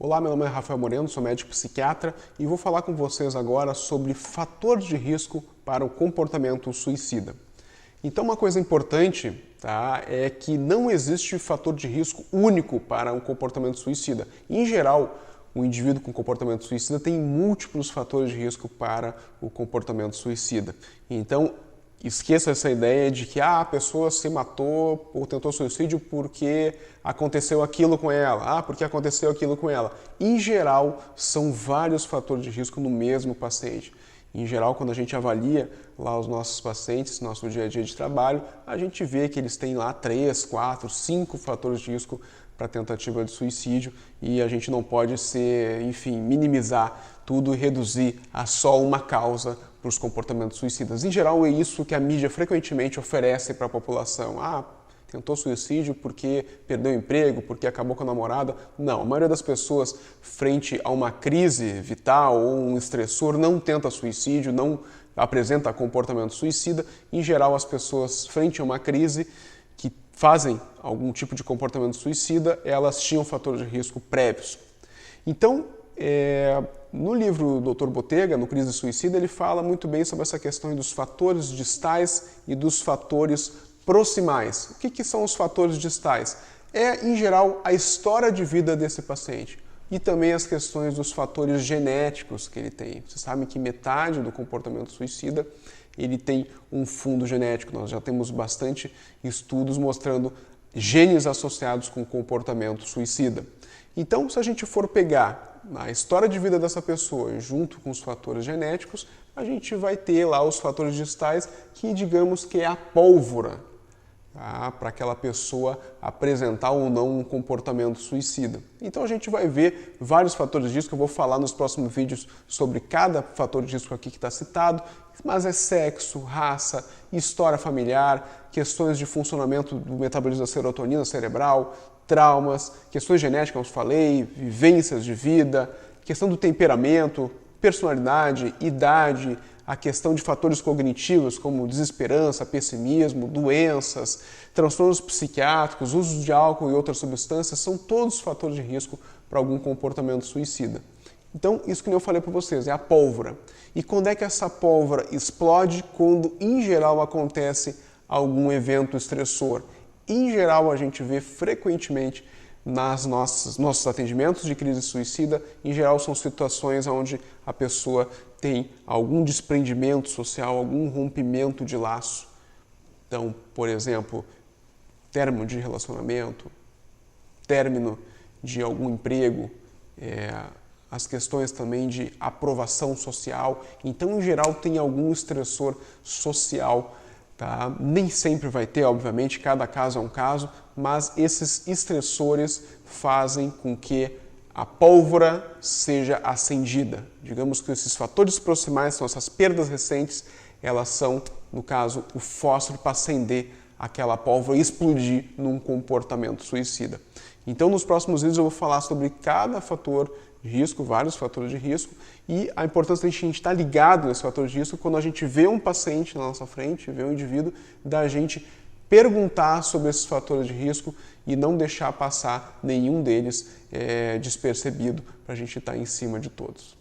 Olá, meu nome é Rafael Moreno, sou médico psiquiatra e vou falar com vocês agora sobre fatores de risco para o comportamento suicida. Então, uma coisa importante, tá, é que não existe fator de risco único para um comportamento suicida. Em geral, o indivíduo com comportamento suicida tem múltiplos fatores de risco para o comportamento suicida. Então, esqueça essa ideia de que a pessoa se matou ou tentou suicídio porque aconteceu aquilo com ela, porque aconteceu aquilo com ela. Em geral, são vários fatores de risco no mesmo paciente. Em geral, quando a gente avalia lá os nossos pacientes, nosso dia a dia de trabalho, a gente vê que eles têm lá 3, 4, 5 fatores de risco para tentativa de suicídio e a gente não pode minimizar tudo e reduzir a só uma causa para os comportamentos suicidas. Em geral, é isso que a mídia frequentemente oferece para a população. Tentou suicídio porque perdeu o emprego, porque acabou com a namorada. Não, a maioria das pessoas, frente a uma crise vital ou um estressor, não tenta suicídio, não apresenta comportamento suicida. Em geral, as pessoas, frente a uma crise, que fazem algum tipo de comportamento suicida, elas tinham fatores de risco prévios. Então, no livro do Dr. Bottega, no Crise Suicida, ele fala muito bem sobre essa questão dos fatores distais e dos fatores proximais. O que são os fatores distais? Em geral, a história de vida desse paciente e também as questões dos fatores genéticos que ele tem. Vocês sabem que metade do comportamento suicida ele tem um fundo genético. Nós já temos bastante estudos mostrando genes associados com o comportamento suicida. Então, se a gente for pegar a história de vida dessa pessoa junto com os fatores genéticos, a gente vai ter lá os fatores distais que, digamos que é a pólvora para aquela pessoa apresentar ou não um comportamento suicida. Então a gente vai ver vários fatores de risco, eu vou falar nos próximos vídeos sobre cada fator de risco aqui que está citado, mas é sexo, raça, história familiar, questões de funcionamento do metabolismo da serotonina cerebral, traumas, questões genéticas, como eu falei, vivências de vida, questão do temperamento, personalidade, idade, a questão de fatores cognitivos como desesperança, pessimismo, doenças, transtornos psiquiátricos, uso de álcool e outras substâncias, são todos fatores de risco para algum comportamento suicida. Então, isso que eu falei para vocês, é a pólvora. E quando é que essa pólvora explode? Quando, em geral, acontece algum evento estressor. Em geral, a gente vê frequentemente nossos atendimentos de crise suicida, em geral são situações onde a pessoa tem algum desprendimento social, algum rompimento de laço. Então, por exemplo, término de relacionamento, término de algum emprego, as questões também de aprovação social. Então, em geral, tem algum estressor social. Tá? Nem sempre vai ter, obviamente, cada caso é um caso, mas esses estressores fazem com que a pólvora seja acendida. Digamos que esses fatores proximais são essas perdas recentes, elas são, no caso, o fósforo para acender aquela pólvora e explodir num comportamento suicida. Então, nos próximos vídeos eu vou falar sobre cada fator de risco, vários fatores de risco, e a importância de a gente estar ligado nesse fator de risco quando a gente vê um paciente na nossa frente, vê um indivíduo, da gente perguntar sobre esses fatores de risco e não deixar passar nenhum deles despercebido para a gente estar em cima de todos.